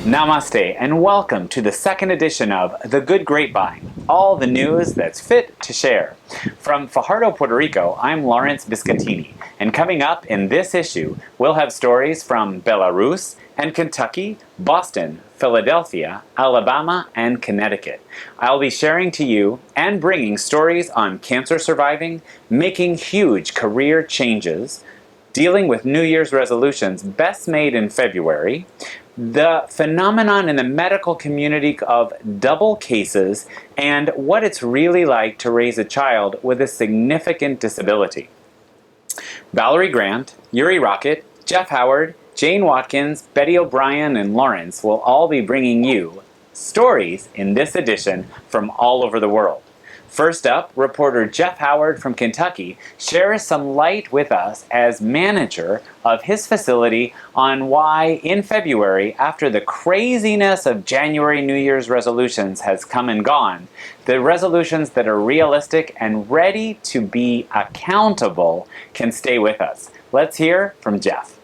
Namaste and welcome to the second edition of The Good Grapevine, all the news that's fit to share. From Fajardo, Puerto Rico, I'm Lawrence Biscottini, and coming up in this issue, we'll have stories from Belarus and Kentucky, Boston, Philadelphia, Alabama, and Connecticut. I'll be sharing to you and bringing stories on cancer surviving, making huge career changes, dealing with New Year's resolutions best made in February, the phenomenon in the medical community of double cases, and what it's really like to raise a child with a significant disability. Valerie Grant, Yuri Rocket, Jeff Howard, Jane Watkins, Betty O'Brien, and Lawrence will all be bringing you stories in this edition from all over the world. First up, reporter Jeff Howard from Kentucky shares some light with us as manager of his facility on why in February, after the craziness of January New Year's resolutions has come and gone, the resolutions that are realistic and ready to be accountable can stay with us. Let's hear from Jeff.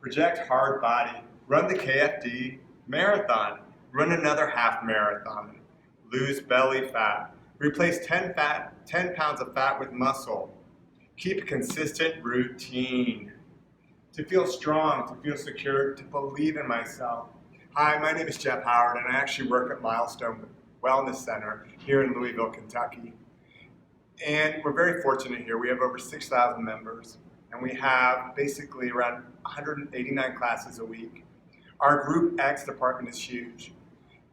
Project hard body, run the KFD, marathon, run another half marathon, lose belly fat, replace 10 pounds of fat with muscle, keep a consistent routine, to feel strong, to feel secure, to believe in myself. Hi, my name is Jeff Howard, and I actually work at Milestone Wellness Center here in Louisville, Kentucky. And we're very fortunate here. We have over 6,000 members, and we have basically around 189 classes a week. Our Group X department is huge.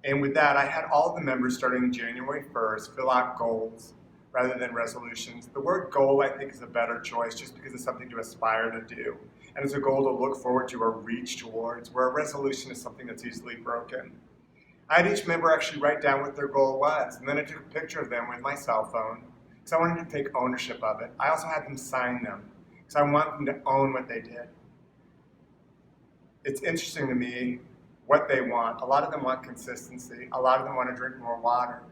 And with that, I had all the members starting January 1st fill out goals rather than resolutions. The word goal, I think, is a better choice just because it's something to aspire to do. And it's a goal to look forward to or reach towards, where a resolution is something that's easily broken. I had each member actually write down what their goal was, and then I took a picture of them with my cell phone because I wanted to take ownership of it. I also had them sign them because I want them to own what they did. It's interesting to me what they want. A lot of them want consistency. A lot of them want to drink more water.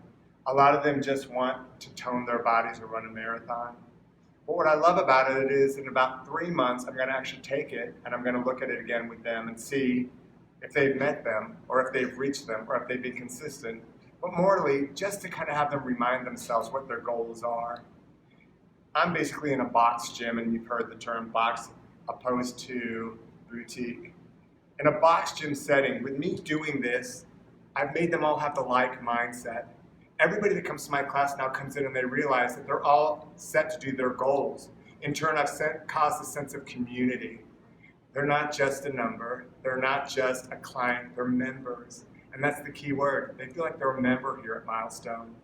A lot of them just want to tone their bodies or run a marathon. But what I love about it is in about 3 months, I'm going to actually take it and I'm going to look at it again with them and see if they've met them or if they've reached them or if they've been consistent. But morally, just to kind of have them remind themselves what their goals are. I'm basically in a box gym, and you've heard the term box opposed to boutique. In a box gym setting, with me doing this, I've made them all have the like mindset. Everybody that comes to my class now comes in and they realize that they're all set to do their goals. In turn, I've caused a sense of community. They're not just a number. They're not just a client. They're members. And that's the key word. They feel like they're a member here at Milestone.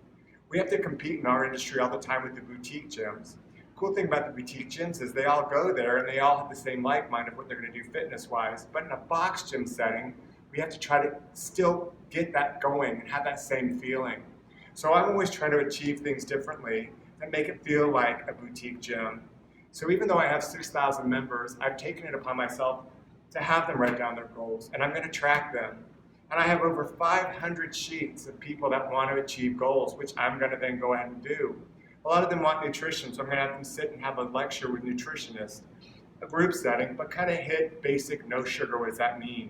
We have to compete in our industry all the time with the boutique gyms. Cool thing about the boutique gyms is they all go there and they all have the same like mind of what they're going to do fitness-wise. But in a box gym setting, we have to try to still get that going and have that same feeling. So I'm always trying to achieve things differently and make it feel like a boutique gym. So even though I have 6,000 members, I've taken it upon myself to have them write down their goals, and I'm going to track them. And I have over 500 sheets of people that want to achieve goals, which I'm going to then go ahead and do. A lot of them want nutrition, so I'm going to have them sit and have a lecture with nutritionists, a group setting, but kind of hit basic no sugar. What does that mean?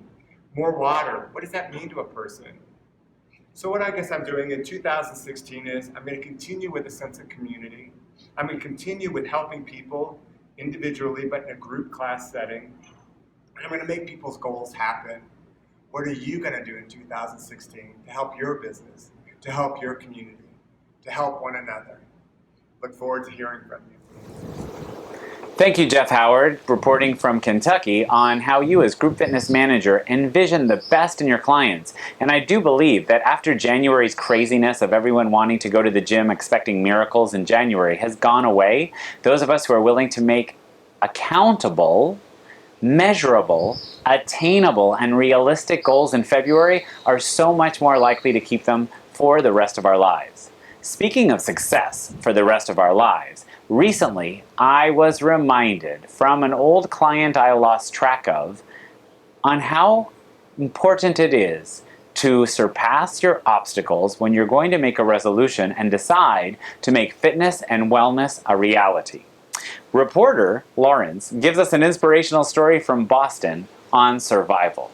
More water. What does that mean to a person? So what I guess I'm doing in 2016 is I'm going to continue with a sense of community. I'm going to continue with helping people individually, but in a group class setting. And I'm going to make people's goals happen. What are you going to do in 2016 to help your business, to help your community, to help one another? Look forward to hearing from you. Thank you, Jeff Howard, reporting from Kentucky on how you as Group Fitness Manager envision the best in your clients. And I do believe that after January's craziness of everyone wanting to go to the gym expecting miracles in January has gone away, those of us who are willing to make accountable, measurable, attainable, and realistic goals in February are so much more likely to keep them for the rest of our lives. Speaking of success for the rest of our lives, recently I was reminded from an old client I lost track of on how important it is to surpass your obstacles when you're going to make a resolution and decide to make fitness and wellness a reality. Reporter Lawrence gives us an inspirational story from Boston on survival.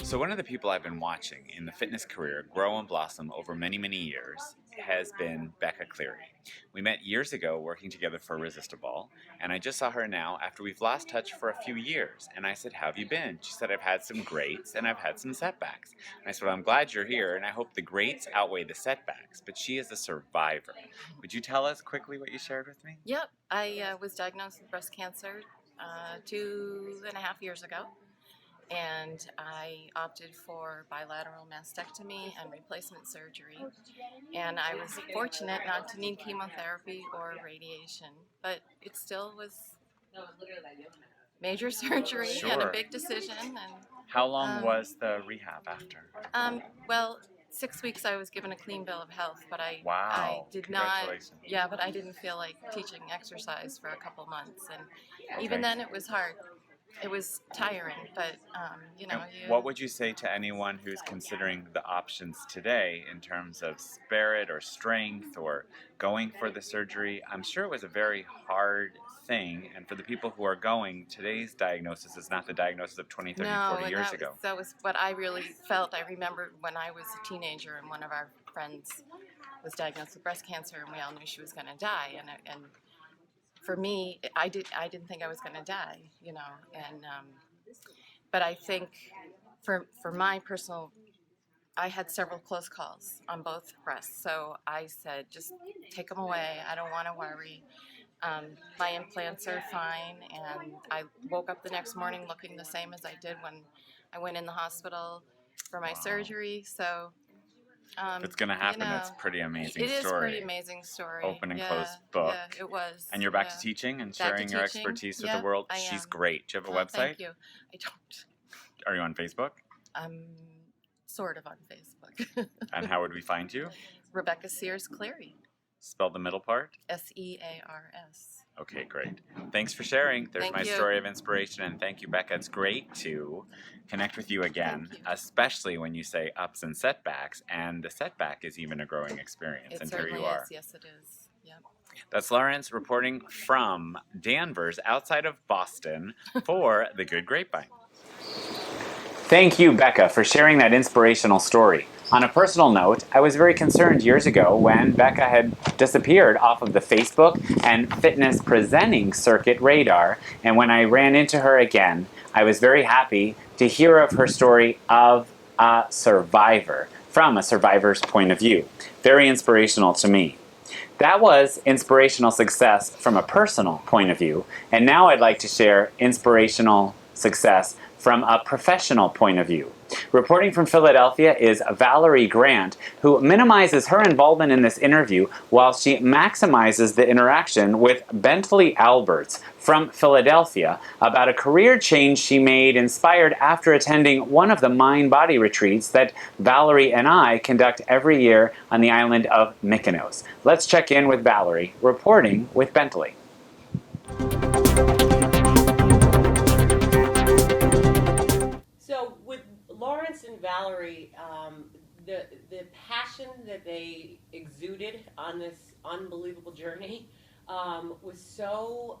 So one of the people I've been watching in the fitness career grow and blossom over many, many years has been Becca Cleary. We met years ago working together for Irresistible, and I just saw her now after we've lost touch for a few years. And I said, how have you been? She said, I've had some greats and I've had some setbacks. And I said, well, I'm glad you're here, and I hope the greats outweigh the setbacks, but she is a survivor. Would you tell us quickly what you shared with me? Yep, I was diagnosed with breast cancer 2.5 years ago, and I opted for bilateral mastectomy and replacement surgery. And I was fortunate not to need chemotherapy or radiation, but it still was major surgery and a Sure. big decision. And How long was the rehab after? well, 6 weeks I was given a clean bill of health, but I Wow. did not. Congratulations. Yeah, but I didn't feel like teaching exercise for a couple months, and even Okay. then it was hard. It was tiring, but And what would you say to anyone who's considering the options today in terms of spirit or strength or going for the surgery? I'm sure it was a very hard thing, and for the people who are going, today's diagnosis is not the diagnosis of 20, 30, no, 40 and years ago. that was what I really felt. I remember when I was a teenager, and one of our friends was diagnosed with breast cancer, and we all knew she was going to die. And for me, I didn't think I was going to die, and but I think for my personal, I had several close calls on both breasts, so I said, just take them away. I don't want to worry. My implants are fine, and I woke up the next morning looking the same as I did when I went in the hospital for my surgery. So If it's going to happen, it's a pretty amazing story. It is a pretty amazing story. Open and closed book. Yeah, it was. And you're back to teaching and sharing your expertise with the world. She's great. Do you have a website? Thank you. I don't. Are you on Facebook? I'm sort of on Facebook. And how would we find you? Rebecca Sears Cleary. Spell the middle part? Sears. Okay, great. Thanks for sharing. There's my story of inspiration, and thank you, Becca. It's great to connect with you again, especially when you say ups and setbacks, and the setback is even a growing experience, and here you are. Is. Yes, it is. Yep. That's Lawrence reporting from Danvers, outside of Boston, for The Good Grapevine. Thank you, Becca, for sharing that inspirational story. On a personal note, I was very concerned years ago when Becca had disappeared off of the Facebook and fitness presenting circuit radar, and when I ran into her again, I was very happy to hear of her story of a survivor, from a survivor's point of view. Very inspirational to me. That was inspirational success from a personal point of view, and now I'd like to share inspirational success from a professional point of view. Reporting from Philadelphia is Valerie Grant, who minimizes her involvement in this interview while she maximizes the interaction with Bentley Alberts from Philadelphia about a career change she made inspired after attending one of the mind-body retreats that Valerie and I conduct every year on the island of Mykonos. Let's check in with Valerie, reporting with Bentley. So with Lawrence and Valerie, the passion that they exuded on this unbelievable journey was so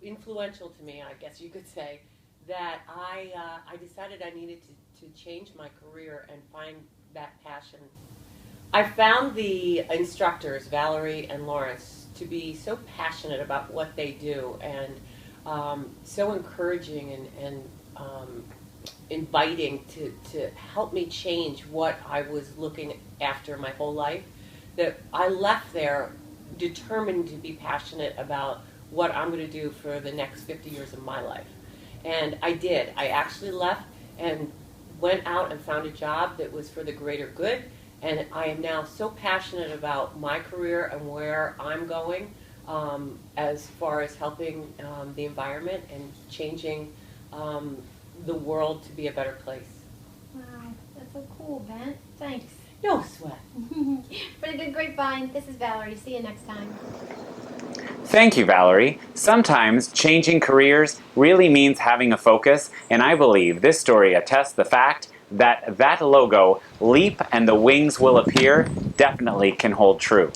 influential to me, I guess you could say, that I decided I needed to change my career and find that passion. I found the instructors, Valerie and Lawrence, to be so passionate about what they do and so encouraging and inviting to help me change what I was looking after my whole life, that I left there determined to be passionate about what I'm going to do for the next 50 years of my life. And I did. I actually left and went out and found a job that was for the greater good, and I am now so passionate about my career and where I'm going as far as helping the environment and changing the world to be a better place. Wow, that's so cool, Ben. Thanks. No sweat. For The Good Grapevine, this is Valerie. See you next time. Thank you, Valerie. Sometimes changing careers really means having a focus, and I believe this story attests the fact that that logo, Leap and the Wings Will Appear, definitely can hold true.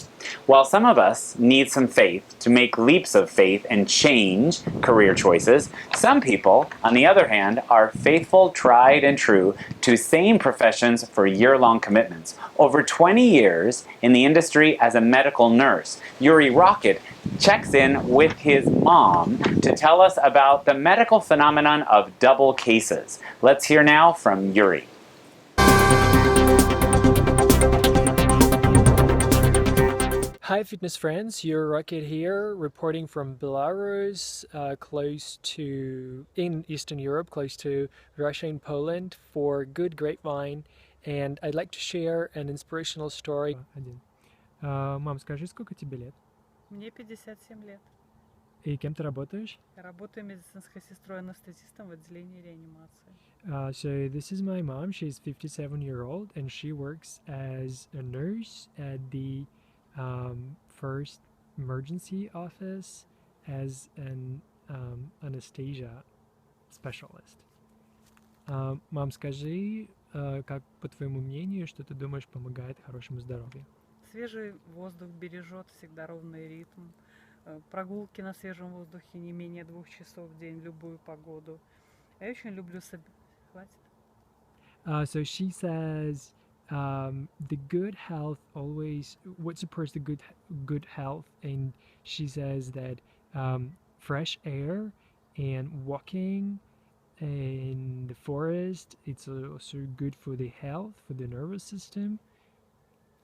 While some of us need some faith to make leaps of faith and change career choices, some people, on the other hand, are faithful, tried, and true to same professions for year-long commitments. Over 20 years in the industry as a medical nurse, Yuri Rocket checks in with his mom to tell us about the medical phenomenon of double cases. Let's hear now from Yuri. Hi fitness friends, your Rocket here, reporting from Belarus, in Eastern Europe, close to Russia and Poland for Good Grapevine, and I'd like to share an inspirational story. Мам, скажи, сколько тебе лет? Мне 57 лет. И кем ты работаешь? Работаю медицинской сестрой-анестезистом в отделении реанимации. So this is my mom, she's 57-year-old, and she works as a nurse at the first emergency office as an anesthesia specialist. Мам, скажи, как по твоему мнению, что ты думаешь помогает хорошему здоровью? Свежий воздух бережет всегда ровный ритм. Прогулки на свежем воздухе не менее 2 часов в день в любую погоду. Я очень люблю Хватит? So she says the good health always what supports the good health, and she says that fresh air and walking in the forest, it's also good for the health, for the nervous system.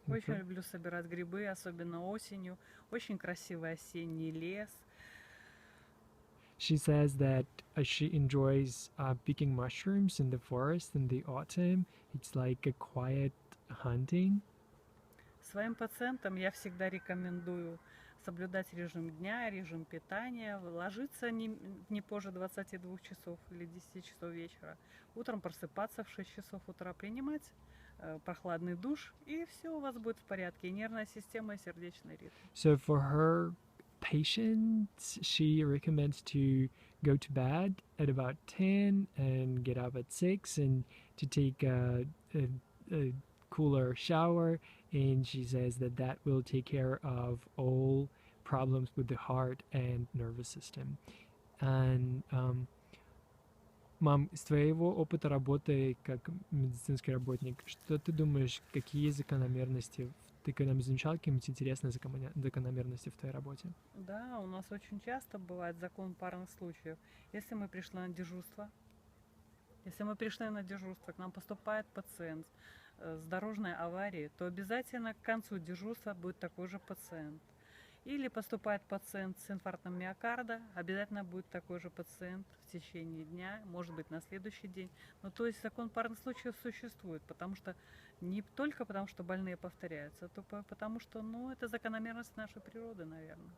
Очень люблю собирать грибы, особенно осенью. Очень красивый осенний лес. She says that she enjoys picking mushrooms in the forest in the autumn. It's like a quiet hunting. Своим пациентам я всегда рекомендую соблюдать режим дня, режим питания, ложиться не позже 22 часов или 10 часов вечера, утром просыпаться в 6 часов утра, принимать прохладный душ, и все у вас будет в порядке, и нервная система, и сердечный ритм. So for her patients, she recommends to go to bed at about 10 and get up at 6 and to take a cooler shower, and she says that that will take care of all problems with the heart and nervous system. And мам, из твоего опыта работы как медицинский работник, что ты думаешь, какие закономерности, ты когда-нибудь замечал какие-нибудь интересные закономерности в твоей работе? Да, у нас очень часто бывает закон парных случаев. Если мы пришли на дежурство, к нам поступает пациент с дорожной аварией, то обязательно к концу дежурства будет такой же пациент. Или поступает пациент с инфарктом миокарда, обязательно будет такой же пациент в течение дня, может быть на следующий день. Ну, то есть закон парных случаев существует, потому что не только потому, что больные повторяются, а потому что, это закономерность нашей природы, наверное.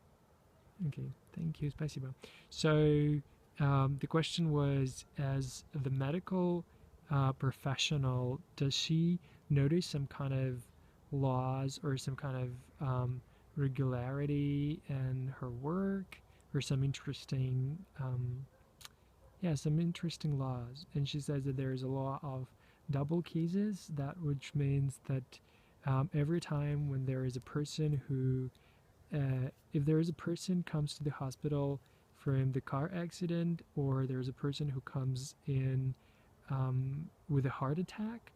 Okay, thank you, спасибо. So the question was, as the medical professional, does she notice some kind of laws or some kind of regularity in her work, or some interesting laws? And she says that there is a law of double cases, which means that every time when there is a person who if there is a person comes to the hospital from the car accident, or there's a person who comes in with a heart attack,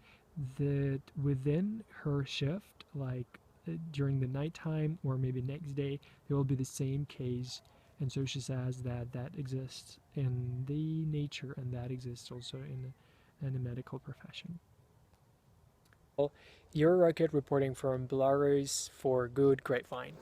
that within her shift, like during the nighttime or maybe next day, there will be the same case. And so she says that exists in the nature, and that exists also in the medical profession. Your Rocket reporting from Belarus for Good Grapevine.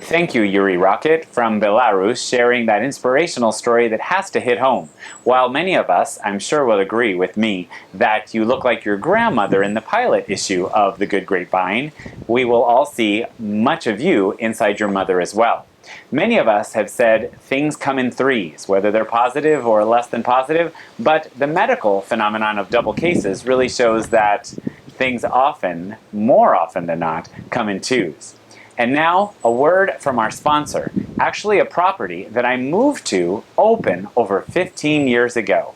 Thank you, Yuri Rocket from Belarus, sharing that inspirational story that has to hit home. While many of us, I'm sure, will agree with me that you look like your grandmother in the pilot issue of The Good Grapevine, we will all see much of you inside your mother as well. Many of us have said things come in threes, whether they're positive or less than positive, but the medical phenomenon of double cases really shows that things often, more often than not, come in twos. And now, a word from our sponsor, actually a property that I moved to open over 15 years ago.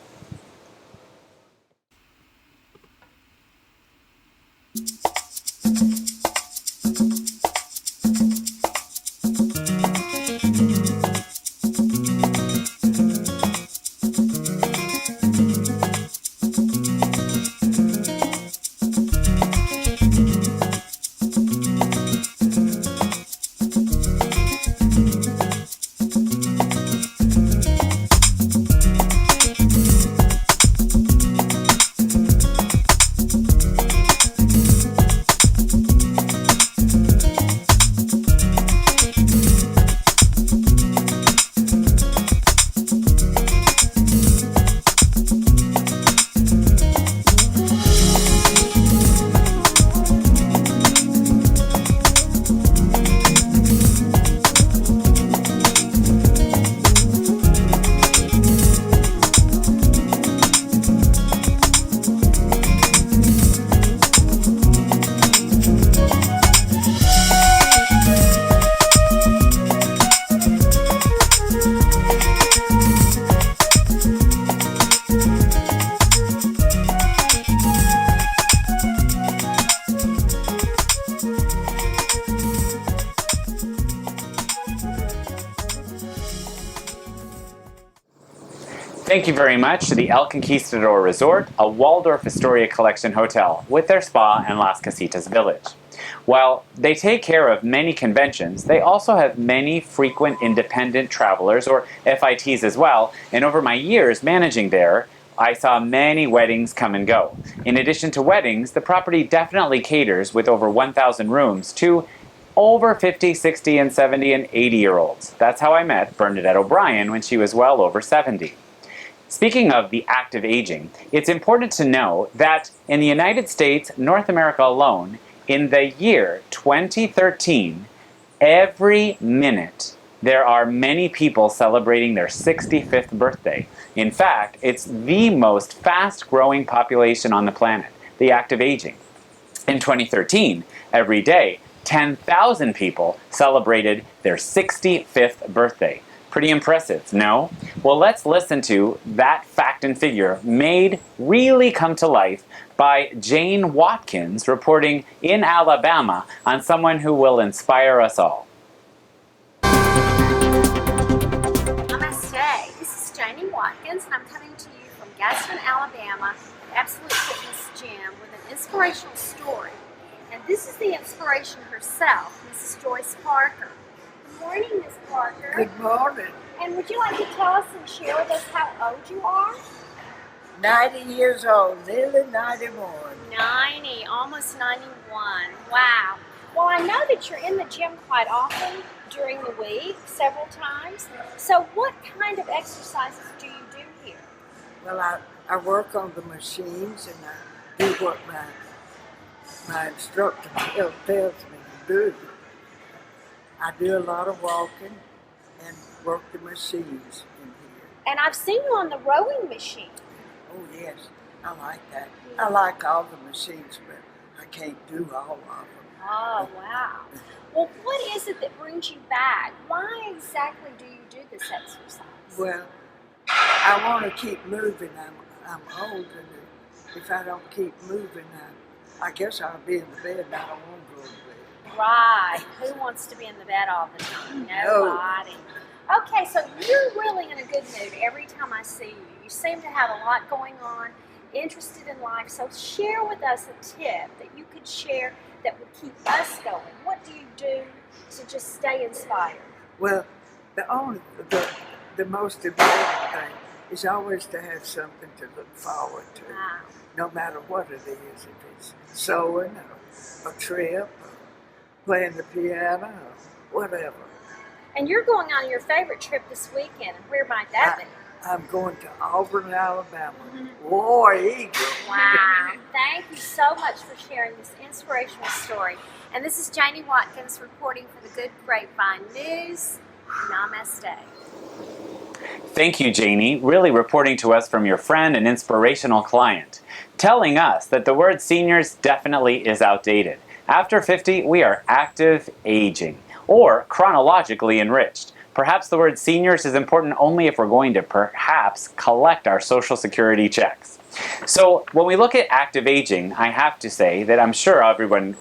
Thank you very much to the El Conquistador Resort, a Waldorf Astoria Collection hotel with their spa and Las Casitas Village. While they take care of many conventions, they also have many frequent independent travelers, or FITs as well, and over my years managing there, I saw many weddings come and go. In addition to weddings, the property definitely caters, with over 1,000 rooms, to over 50, 60, and 70, and 80-year-olds. That's how I met Bernadette O'Brien when she was well over 70. Speaking of the active aging, it's important to know that in the United States, North America alone, in the year 2013, every minute there are many people celebrating their 65th birthday. In fact, it's the most fast-growing population on the planet, the active aging. In 2013, every day, 10,000 people celebrated their 65th birthday. Pretty impressive, no? Well, let's listen to that fact and figure made really come to life by Jane Watkins, reporting in Alabama on someone who will inspire us all. Namaste. This is Janie Watkins, and I'm coming to you from Gaston, Alabama, Absolute Fitness Gym, with an inspirational story. And this is the inspiration herself, Mrs. Joyce Parker. Good morning, Miss Parker. Good morning. And would you like to tell us and share with us how old you are? 90 years old, nearly 91. 90, almost 91. Wow. Well, I know that you're in the gym quite often during the week, several times. So what kind of exercises do you do here? Well, I work on the machines and I do what my instructor tells me to do. I do a lot of walking and work the machines in here. And I've seen you on the rowing machine. Oh yes, I like that. I like all the machines, but I can't do all of them. Oh, wow. Well, what is it that brings you back? Why exactly do you do this exercise? Well, I want to keep moving. I'm old, and if I don't keep moving, I guess I'll be in the bed and I don't want to go to bed. Right. Who wants to be in the bed all the time? Nobody. Okay, so you're really in a good mood every time I see you. You seem to have a lot going on, interested in life. So share with us a tip that you could share that would keep us going. What do you do to just stay inspired? Well, the most important thing is always to have something to look forward to, no matter what it is. If it's sewing, or a trip, or playing the piano, or whatever. And you're going on your favorite trip this weekend, and where might that be? I'm going to Auburn, Alabama. War Eagle. Wow. Thank you so much for sharing this inspirational story. And this is Janie Watkins reporting for the Good Grapevine News. Namaste. Thank you, Janie, really reporting to us from your friend and inspirational client, telling us that the word seniors definitely is outdated. After 50, we are active aging, or chronologically enriched. Perhaps the word seniors is important only if we're going to perhaps collect our Social Security checks. So when we look at active aging, I have to say that I'm sure everyone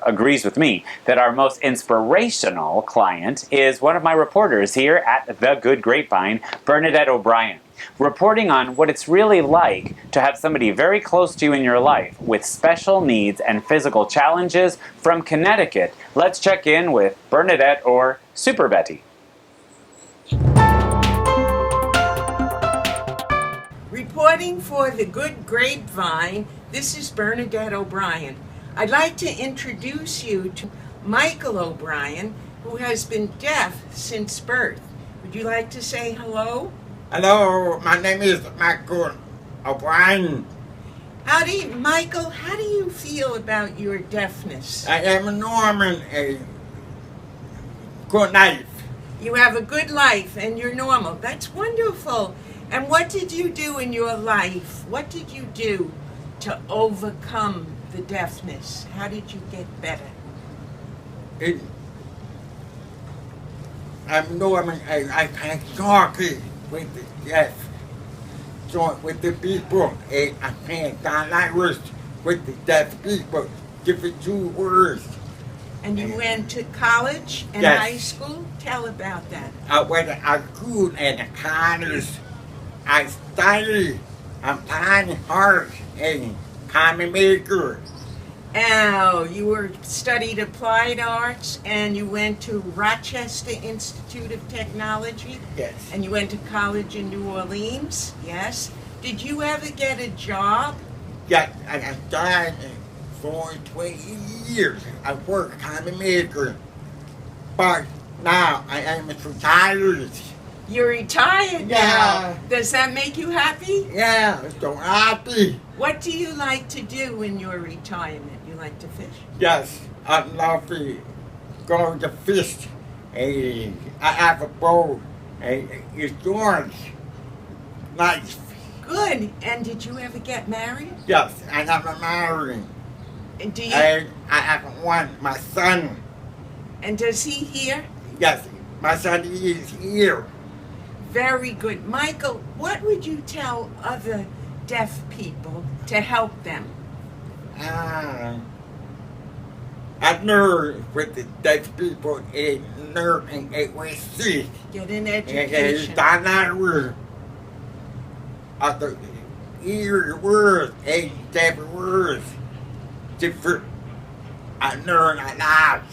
agrees with me that our most inspirational client is one of my reporters here at The Good Grapevine, Bernadette O'Brien, reporting on what it's really like to have somebody very close to you in your life with special needs and physical challenges from Connecticut. Let's check in with Bernadette, or Super Betty. Reporting for The Good Grapevine, this is Bernadette O'Brien. I'd like to introduce you to Michael O'Brien, who has been deaf since birth. Would you like to say hello? Hello, my name is Michael O'Brien. Michael, how do you feel about your deafness? I am Norman, a good life. You have a good life and you're normal. That's wonderful. And what did you do in your life? What did you do to overcome the deafness? How did you get better? I'm Norman. I can talk with the deaf. So with the people, I can language with the deaf people. Different 2 words. And you went to college and yes. high school? Tell about that. I went to school in the college I study. I'm trying hard in comic maker. Oh, you were studied applied arts and you went to Rochester Institute of Technology? Yes. And you went to college in New Orleans? Yes. Did you ever get a job? Yes, I've done for 20 years. I work comic maker. But now I am retired. You're retired now. Yeah. Does that make you happy? Yeah, I'm so happy. What do you like to do in your retirement? You like to fish? Yes, I love to go to fish. I have a boat. It's yours. Nice. Good. And did you ever get married? Yes, I am married. And do you? I have one, my son. And does he hear? Yes, my son is here. Very good. Michael, what would you tell other deaf people to help them? I learned with the deaf people in learning it was sick. Get an And education. that word. The ear words and deaf words. Different. I learned a lot.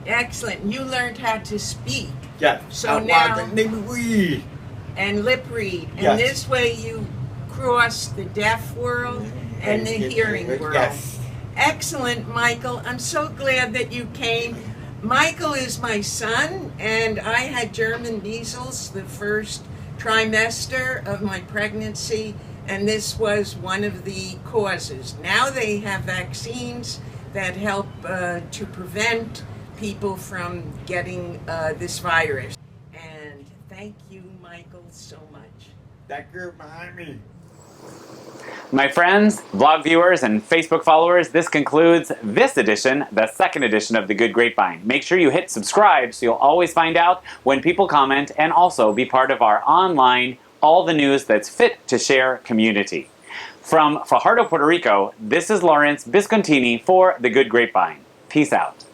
Excellent. You learned how to speak Yes. So I now- want to read. and lip read. And Yes. this way you cross the deaf world and the hearing world. Yes. Excellent, Michael. I'm so glad that you came. Michael is my son, and I had German measles the first trimester of my pregnancy, and this was one of the causes. Now they have vaccines that help to prevent people from getting this virus. And thank you, Michael, so much. Thank you, mommy. My friends, blog viewers, and Facebook followers, this concludes this edition, the second edition of The Good Grapevine. Make sure you hit subscribe so you'll always find out when people comment and also be part of our online, all the news that's fit to share community. From Fajardo, Puerto Rico, this is Lawrence Biscontini for The Good Grapevine. Peace out.